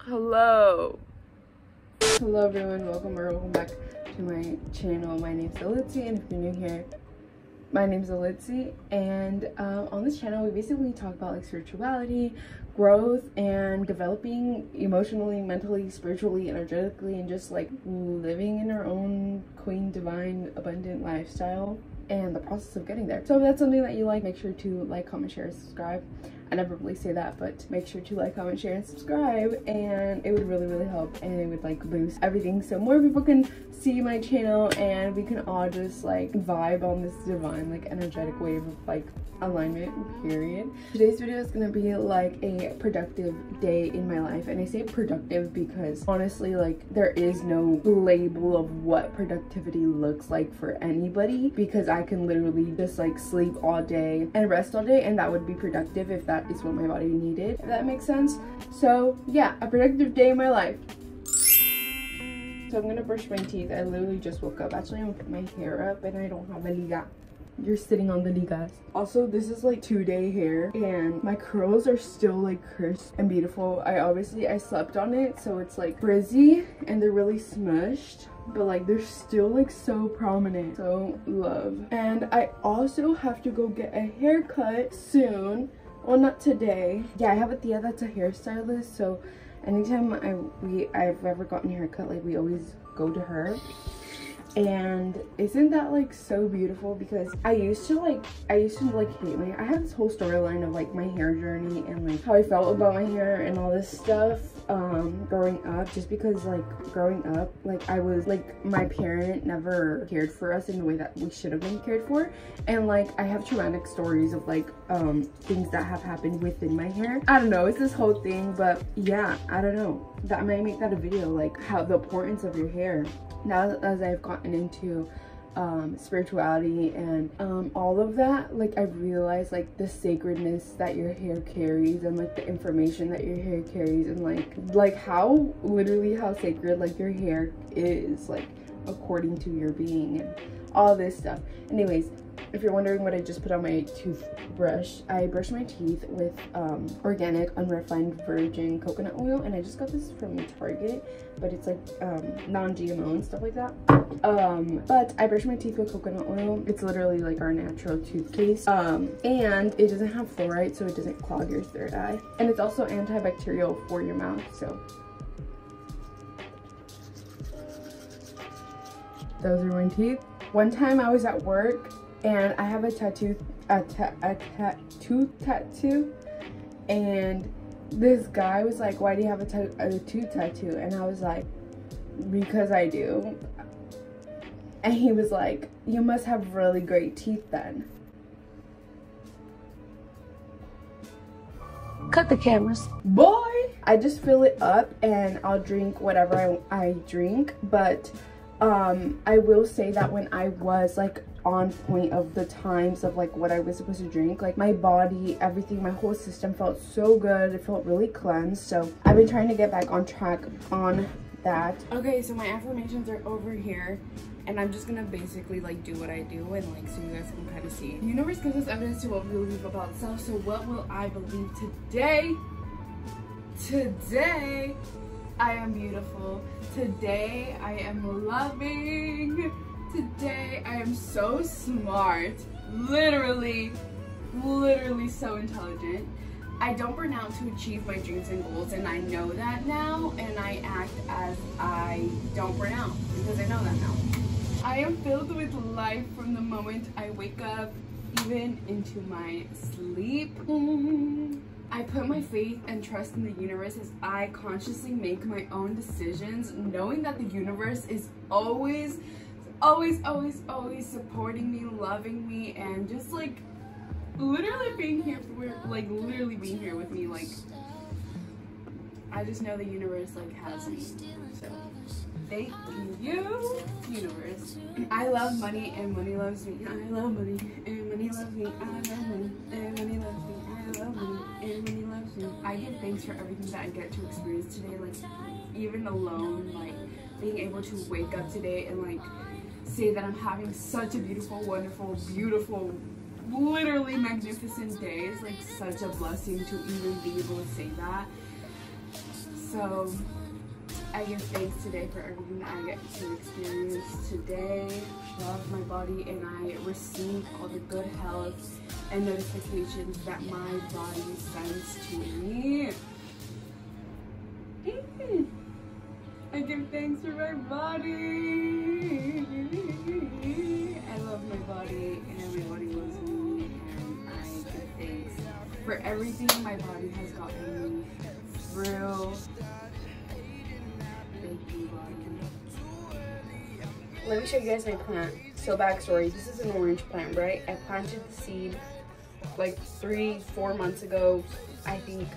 Hello everyone, welcome back to my channel. My name's Alitzy, and if you're new here, my name's Alitzy, and on this channel we basically talk about like spirituality, growth, and developing emotionally, mentally, spiritually, energetically, and just like living in our own queen, divine, abundant lifestyle and the process of getting there. So if that's something that you like, make sure to like, comment, share, and subscribe. I never really say that, but make sure to like, comment, share, and subscribe, and it would really help, and it would like boost everything so more people can see my channel and we can all just like vibe on this divine like energetic wave of like alignment, period. Today's video is gonna be like a productive day in my life, and I say productive because honestly like there is no label of what productivity looks like for anybody, because I can literally just like sleep all day and rest all day and that would be productive if that is what my body needed, if that makes sense. So yeah, a productive day in my life. So I'm gonna brush my teeth. I literally just woke up. Actually, I'm gonna put my hair up and I don't have a liga. You're sitting on the ligas. Also, this is like 2-day hair and my curls are still like crisp and beautiful. I slept on it, so it's like frizzy and they're really smushed, but like they're still like so prominent. So love. And I also have to go get a haircut soon. Well, not today. Yeah, I have a tia that's a hairstylist, so anytime I've ever gotten a haircut, like we always go to her. And isn't that like so beautiful? Because I used to like hate my, I have this whole storyline of like my hair journey and like how I felt about my hair and all this stuff growing up, just because like growing up like I was like, my parent never cared for us in the way that we should have been cared for, and like I have traumatic stories of like things that have happened within my hair. I don't know, it's this whole thing, but yeah, I don't know, that might make that a video, like how the importance of your hair. Now as I've gotten into spirituality and all of that, like I've realized like the sacredness that your hair carries, and like the information that your hair carries, and like how literally how sacred like your hair is, like according to your being and all this stuff. Anyways, if you're wondering what I just put on my toothbrush, I brush my teeth with organic unrefined virgin coconut oil, and I just got this from Target, but it's like non-GMO and stuff like that. But I brush my teeth with coconut oil. It's literally like our natural toothpaste, and it doesn't have fluoride, so it doesn't clog your third eye, and it's also antibacterial for your mouth. So those are my teeth. One time I was at work and I have a tooth tattoo, and this guy was like, "Why do you have a tooth tattoo?" And I was like, "Because I do." And he was like, "You must have really great teeth then." Cut the cameras. Boy, I just fill it up and I'll drink whatever I drink, but I will say that when I was like on point of the times of like what I was supposed to drink, like my body, everything, my whole system felt so good. It felt really cleansed. So I've been trying to get back on track on that. Okay, so my affirmations are over here, and I'm just gonna basically like do what I do, and like so you guys can kind of see. The universe gives us evidence to what we believe about itself. So what will I believe today? Today I am beautiful. Today I am loving. Today I am so smart. Literally so intelligent. I don't burn out to achieve my dreams and goals, and I know that now, and I act as I don't burn out because I know that now. I am filled with life from the moment I wake up, even into my sleep. I put my faith and trust in the universe as I consciously make my own decisions, knowing that the universe is always supporting me, loving me, and just like literally being here with me. Like I just know the universe like has me. So thank you, universe. I love money and money loves me. I love money and money loves me. I love money and money loves me. I love money and money loves me. I give thanks for everything that I get to experience today, like even alone, like being able to wake up today and like say that I'm having such a beautiful, wonderful, beautiful, literally magnificent day is like such a blessing to even be able to say that. So I give thanks today for everything that I get to experience today. Love my body, and I receive all the good health and notifications that my body sends to me. I give thanks for my body. I love my body, and my body loves me, and I give thanks for everything my body has gotten me through. Let me show you guys my plant. So backstory, this is an orange plant, right? I planted the seed like 3-4 months ago, I think.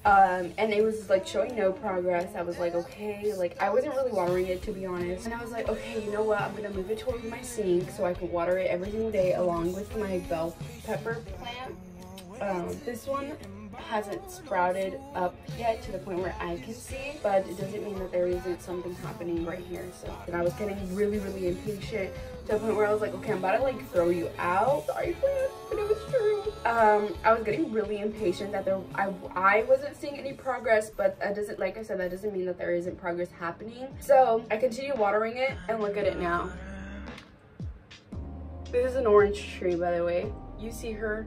And it was like showing no progress. I was like, okay, like I wasn't really watering it, to be honest. And I was like, okay, you know what? I'm gonna move it towards my sink so I can water it every single day along with my bell pepper plant. This one hasn't sprouted up yet to the point where I can see, but it doesn't mean that there isn't something happening right here. So, and I was getting really impatient to the point where I was like, okay, I'm about to like throw you out. Sorry, plant, but it was true. I was getting really impatient that I wasn't seeing any progress, but that doesn't, like I said, that doesn't mean that there isn't progress happening. So I continue watering it, and look at it now. This is an orange tree, by the way. You see her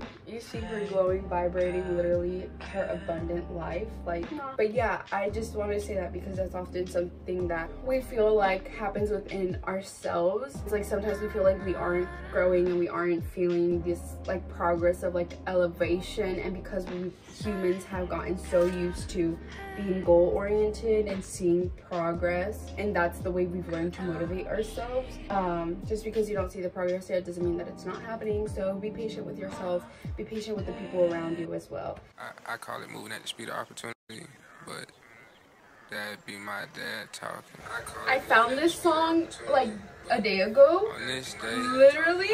glowing, vibrating, literally her abundant life. Like, but yeah, I just want to say that because that's often something that we feel like happens within ourselves. It's like sometimes we feel like we aren't growing and we aren't feeling this like progress of like elevation, and because we humans have gotten so used to being goal oriented and seeing progress, and that's the way we've learned to motivate ourselves. Just because you don't see the progress yet doesn't mean that it's not happening. So be patient with yourself, be patient with the people around you as well. I call it moving at the speed of opportunity, but that'd be my dad talking. I found this song like a day ago. On this day, literally.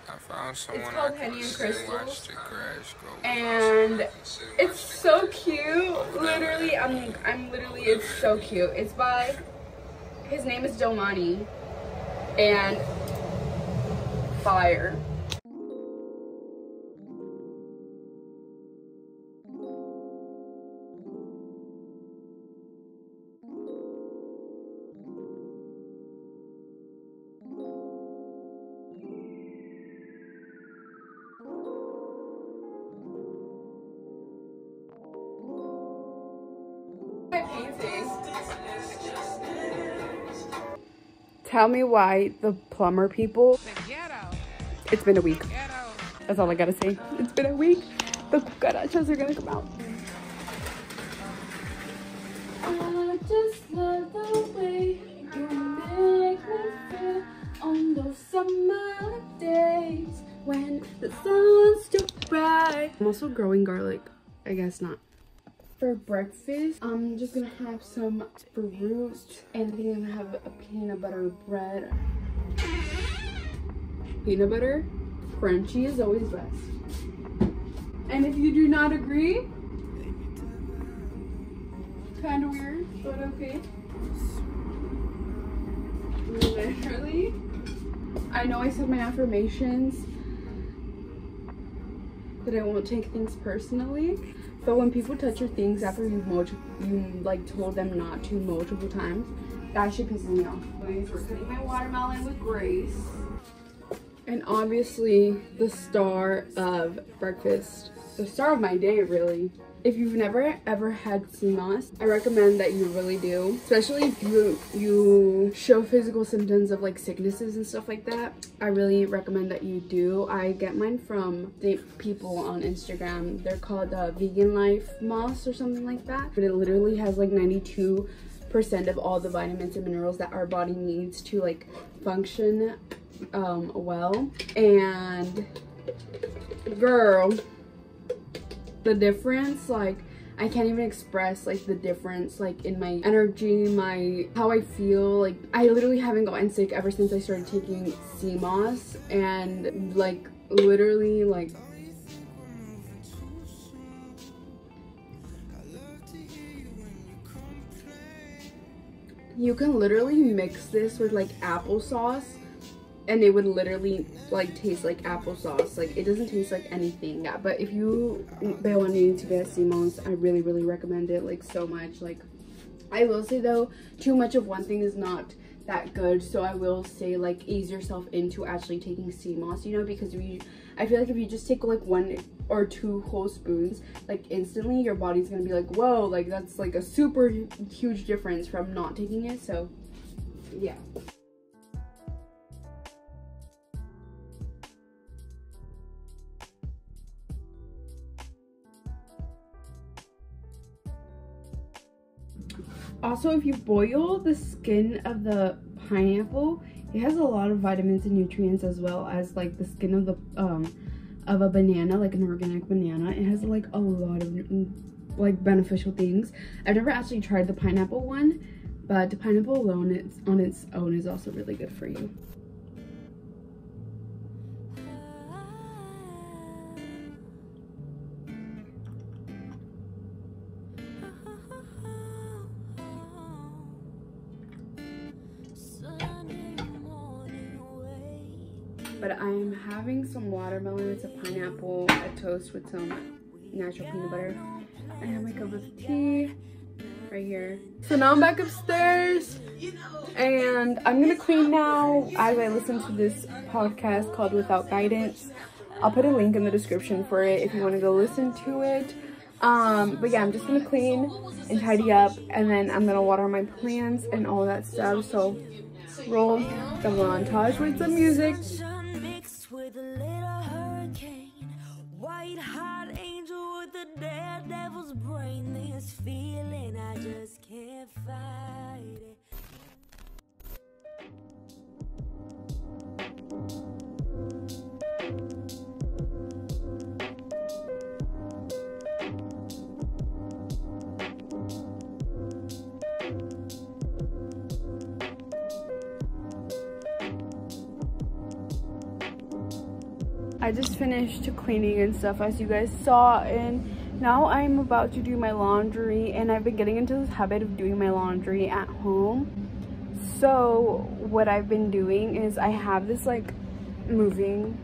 I found someone. It's called Henny and Crystals, go and it's so cute. Literally, I'm literally, it's so cute. It's by, his name is Domani, and fire. Tell me why the plumber people, it's been a week. That's all I gotta say. It's been a week. The cucarachas are gonna come out. I just love the way you make me feel on those summer days when the sun's too bright. I'm also growing garlic. I guess not. For breakfast, I'm just gonna have some fruit, and I think I'm gonna have a peanut butter bread. Peanut butter, crunchy is always best. And if you do not agree, kind of weird, but okay. Literally, I know I said my affirmations that I won't take things personally. But when people touch your things after you like told them not to multiple times, that shit pisses me off. We're cutting my watermelon with Grace. And obviously the star of breakfast, the star of my day really. If you've never ever had sea moss, I recommend that you really do. Especially if you show physical symptoms of like sicknesses and stuff like that. I really recommend that you do. I get mine from the people on Instagram. They're called Vegan Life Moss or something like that. But it literally has like 92% of all the vitamins and minerals that our body needs to like function well. And girl, the difference, like I can't even express like the difference like in my energy, how I feel. Like I literally haven't gotten sick ever since I started taking sea moss, and like literally like you can literally mix this with like applesauce and it would literally like taste like applesauce. Like, it doesn't taste like anything. Yeah, but if you are wanting to get sea moss, I really recommend it, like, so much. Like, I will say though, too much of one thing is not that good, so I will say, like, ease yourself into actually taking sea moss, you know, because I feel like if you just take like 1 or 2 whole spoons, like, instantly your body's gonna be like, whoa, like, that's like a super huge difference from not taking it. So yeah. Also, if you boil the skin of the pineapple, it has a lot of vitamins and nutrients, as well as like the skin of the of a banana, like an organic banana. It has like a lot of like beneficial things. I've never actually tried the pineapple one, but the pineapple alone, on its own, is also really good for you. But I'm having some watermelon. It's a pineapple, a toast with some natural peanut butter. I have my cup of tea right here. So now I'm back upstairs and I'm gonna clean now as I listen to this podcast called Without Guidance. I'll put a link in the description for it if you want to go listen to it. But yeah, I'm just gonna clean and tidy up, and then I'm gonna water my plants and all that stuff. So roll the montage with some music. With a little hurricane, white hot angel with the daredevil's brain. This feeling, I just can't fight it. I just finished cleaning and stuff, as you guys saw, and now I'm about to do my laundry. And I've been getting into this habit of doing my laundry at home. So what I've been doing is I have this like moving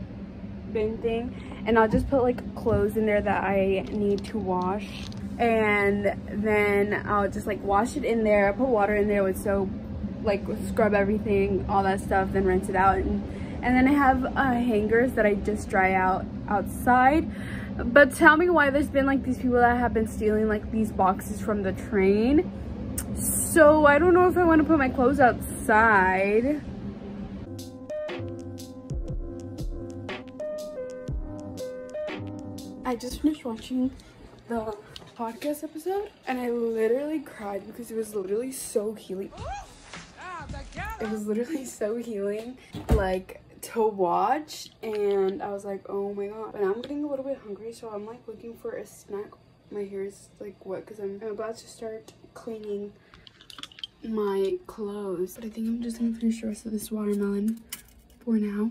bin thing, and I'll just put like clothes in there that I need to wash, and then I'll just like wash it in there, put water in there with soap, like scrub everything, all that stuff, then rinse it out. And then I have hangers that I just dry out outside. But tell me why there's been like these people that have been stealing like these boxes from the train. So I don't know if I want to put my clothes outside. I just finished watching the podcast episode and I literally cried because it was literally so healing. It was literally so healing, like, to watch, and I was like, oh my god. And I'm getting a little bit hungry, so I'm like looking for a snack. My hair is like wet because I'm about to start cleaning my clothes, but I think I'm just gonna finish the rest of this watermelon for now.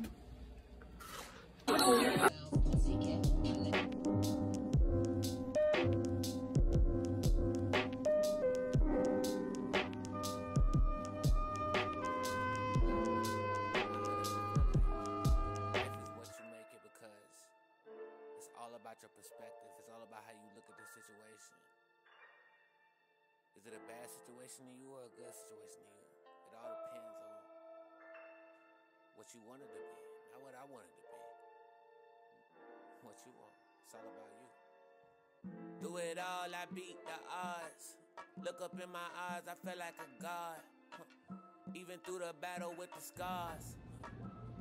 Your perspective. It's all about how you look at the situation. Is it a bad situation to you or a good situation to you? It all depends on what you wanted to be, not what I wanted to be. What you want. It's all about you. Do it all, I beat the odds. Look up in my eyes, I feel like a god. Even through the battle with the scars.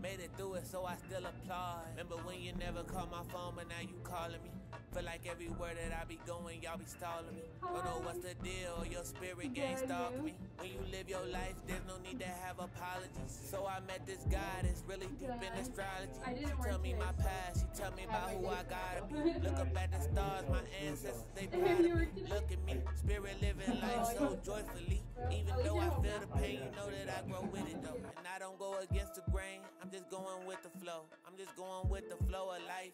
Made it through it, so I still applaud. Remember when you never called my phone, but now you calling me. Feel like everywhere that I be going, y'all be stalling me. Don't know what's the deal, your spirit gang stalking me. When you live your life, there's no need to have apologies. So I met this guy that's really deep in astrology. She tell me my past, she tell me about who I gotta be. Look up at the stars, my ancestors, they proud of me. Look at me, spirit living life so joyfully. Even though I feel the pain, you know that I grow with it though. And I don't go against the grain, I'm just going with the flow. I'm just going with the flow of life.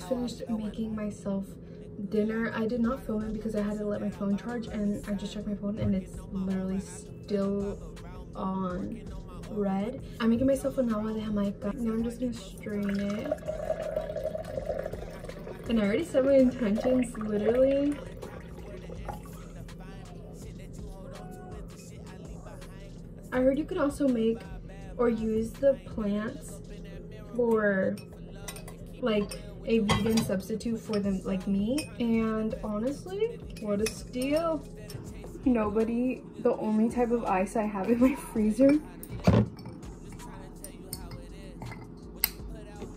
Finished making myself dinner. I did not film it because I had to let my phone charge, and I just checked my phone and it's literally still on. red. I'm making myself an agua de Jamaica. Now I'm just gonna strain it. And I already set my intentions, literally. I heard you could also make or use the plants for like a vegan substitute for them, like meat. And honestly, what a steal. The only type of ice I have in my freezer.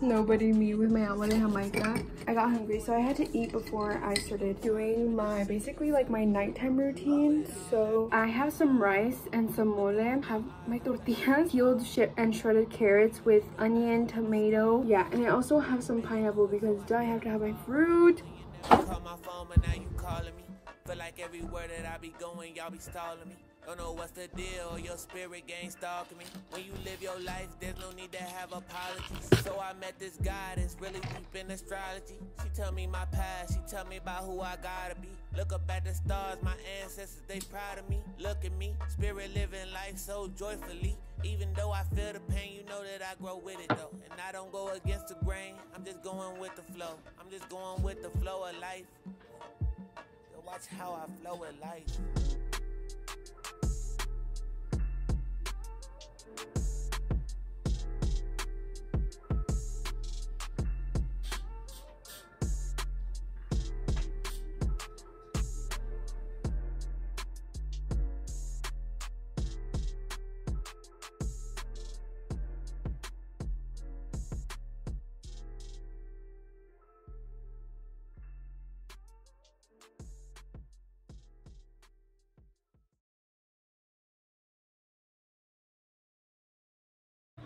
Nobody, me with my agua de Jamaica. I got hungry, so I had to eat before I started doing my, basically like my nighttime routine. So I have some rice and some mole. I have my tortillas, peeled and shredded carrots with onion, tomato. Yeah, and I also have some pineapple because I have to have my fruit. Call my phone, but now you calling me. Feel like everywhere that I be going, y'all be stalling me. Don't know what's the deal, your spirit gang stalking me. When you live your life, there's no need to have apologies. So I met this guy that's really deep in astrology. She tell me my past, she tell me about who I gotta be. Look up at the stars, my ancestors, they proud of me. Look at me, spirit living life so joyfully. Even though I feel the pain, you know that I grow with it though. And I don't go against the grain, I'm just going with the flow. I'm just going with the flow of life. Yo, watch how I flow in life.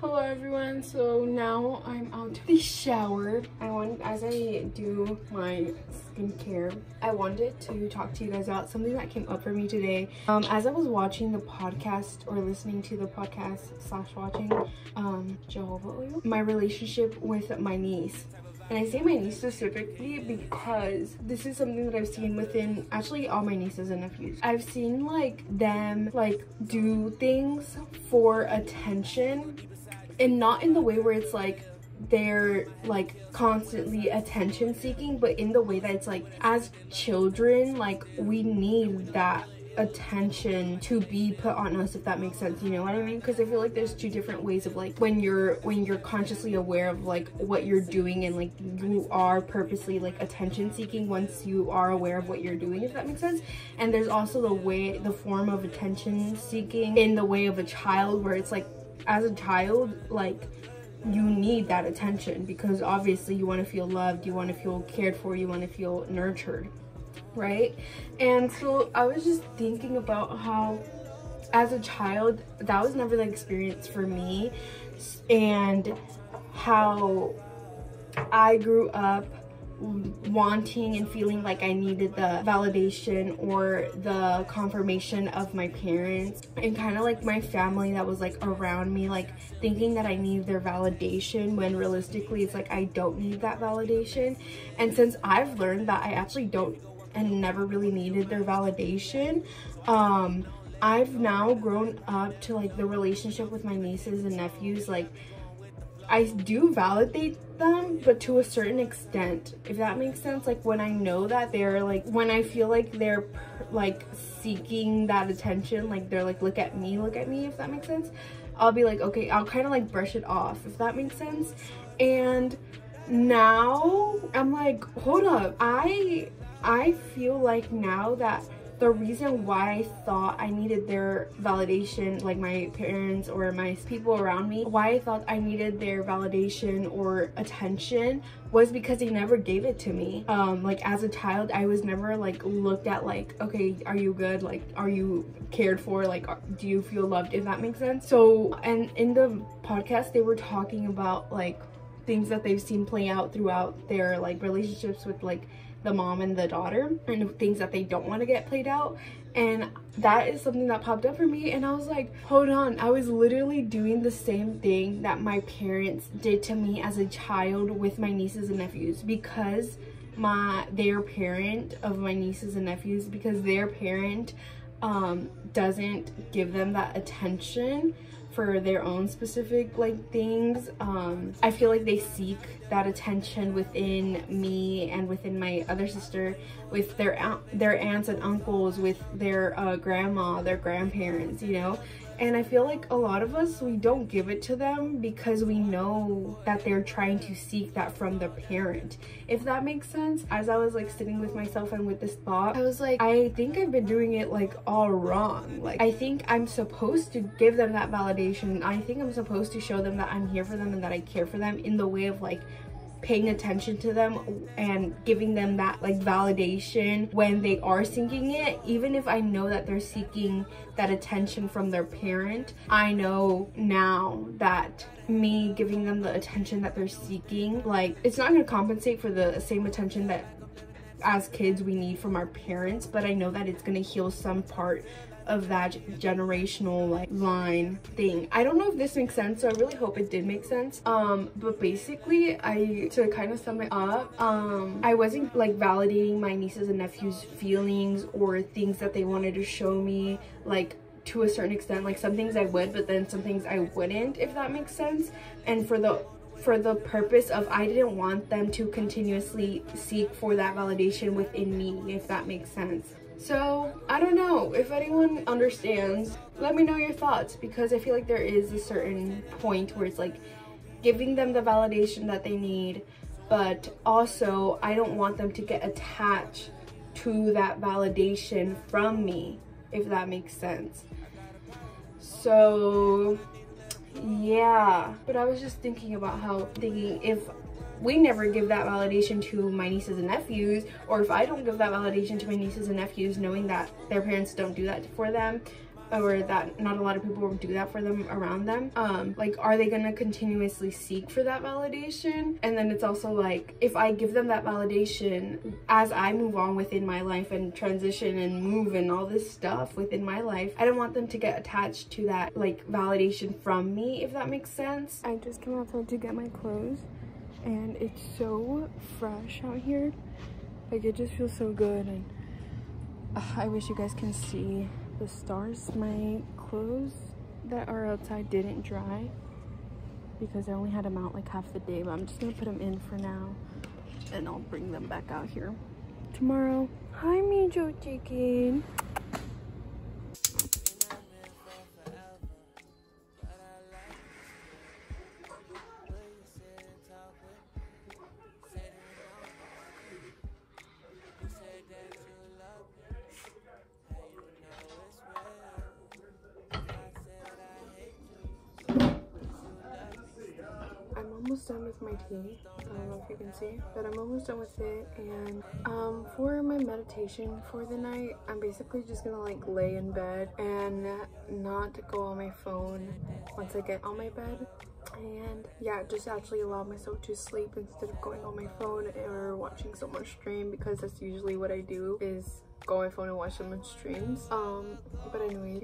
Hello everyone, so now I'm out of the shower. As I do my skincare, I wanted to talk to you guys about something that came up for me today. As I was watching the podcast, or listening to the podcast / watching Jehovah Oil, my relationship with my niece. And I say my niece specifically because this is something that I've seen within actually all my nieces and nephews. I've seen like them like do things for attention, and not in the way where it's like they're like constantly attention seeking, but in the way that it's like, as children, like we need that attention to be put on us, if that makes sense, you know what I mean? Because I feel like there's two different ways of like when you're consciously aware of like what you're doing, and like you are purposely like attention seeking once you are aware of what you're doing, if that makes sense. And there's also the form of attention seeking in the way of a child, where it's like, as a child, like you need that attention because obviously you want to feel loved, you want to feel cared for, you want to feel nurtured, right? And so I was just thinking about how as a child that was never the experience for me, and how I grew up wanting and feeling like I needed the validation or the confirmation of my parents, and kind of like my family that was like around me, like thinking that I need their validation, when realistically it's like I don't need that validation. And since I've learned that I actually don't and never really needed their validation, I've now grown up to like the relationship with my nieces and nephews, like I do validate them, but to a certain extent, if that makes sense. Like when I know that they're like, when I feel like they're like seeking that attention, like they're like, look at me, if that makes sense, I'll be like, okay, I'll kind of like brush it off, if that makes sense. And now I'm like, hold up, I feel like now that the reason why I thought I needed their validation, like my parents or my people around me, why I thought I needed their validation or attention was because they never gave it to me. Like as a child, I was never like looked at like, okay, are you good? Like, are you cared for? Like, do you feel loved? If that makes sense. So, and in the podcast, they were talking about like things that they've seen play out throughout their like relationships with like the mom and the daughter, and things that they don't want to get played out. And that is something that popped up for me, and I was like, hold on, I was literally doing the same thing that my parents did to me as a child with my nieces and nephews, because their parent of my nieces and nephews, because their parent doesn't give them that attention for their own specific like things. I feel like they seek that attention within me and within my other sister, with their aunts and uncles, with their grandma, their grandparents, you know. And I feel like a lot of us, we don't give it to them because we know that they're trying to seek that from the parent, if that makes sense. As I was like sitting with myself and with this thought, I was like, I think I've been doing it like all wrong. Like, I think I'm supposed to give them that validation. I think I'm supposed to show them that I'm here for them and that I care for them, in the way of like paying attention to them and giving them that like validation when they are seeking it. Even if I know that they're seeking that attention from their parent, I know now that me giving them the attention that they're seeking, like, it's not going to compensate for the same attention that as kids we need from our parents, but I know that it's going to heal some part of that generational like line thing. I don't know if this makes sense, so I really hope it did make sense. But basically, to kind of sum it up, I wasn't like validating my nieces and nephews' feelings or things that they wanted to show me, like, to a certain extent. Like, some things I would, but then some things I wouldn't, if that makes sense. And for the purpose of, I didn't want them to continuously seek for that validation within me, if that makes sense. So I don't know if anyone understands. Let me know your thoughts, because I feel like there is a certain point where it's like giving them the validation that they need, but also I don't want them to get attached to that validation from me, if that makes sense. So yeah, but I was just thinking about if we never give that validation to my nieces and nephews, or if I don't give that validation to my nieces and nephews, knowing that their parents don't do that for them, or that not a lot of people will do that for them around them, like, are they gonna continuously seek for that validation? And then it's also like, if I give them that validation as I move on within my life and transition and move and all this stuff within my life, I don't want them to get attached to that like validation from me, if that makes sense. I just came outside to get my clothes, and it's so fresh out here. Like, it just feels so good. And I wish you guys can see the stars. My clothes that are outside didn't dry because I only had them out like half the day, but I'm just gonna put them in for now and I'll bring them back out here tomorrow. Hi, Mijo Chicken. Almost done with my tea. I don't know if you can see, but I'm almost done with it. And for my meditation for the night, I'm basically just gonna like lay in bed and not go on my phone once I get on my bed, and yeah, just actually allow myself to sleep instead of going on my phone or watching someone stream, because that's usually what I do, is go on my phone and watch someone's streams. But anyway,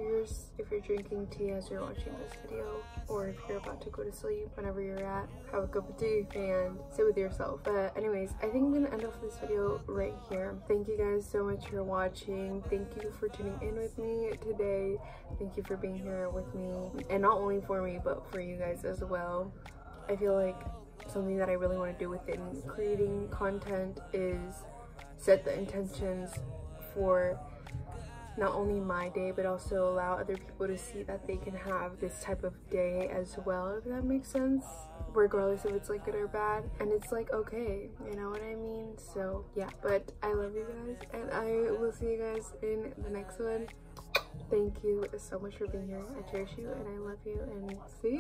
if you're drinking tea as you're watching this video, or if you're about to go to sleep, whenever you're at, have a cup of tea and sit with yourself. But anyways, I think I'm gonna end off this video right here. Thank you guys so much for watching. Thank you for tuning in with me today. Thank you for being here with me, and not only for me but for you guys as well. I feel like something that I really want to do within creating content is set the intentions for not only my day, but also allow other people to see that they can have this type of day as well, if that makes sense, regardless if it's like good or bad, and it's like okay, you know what I mean? So yeah, but I love you guys, and I will see you guys in the next one. Thank you so much for being here. I cherish you and I love you, and see ya.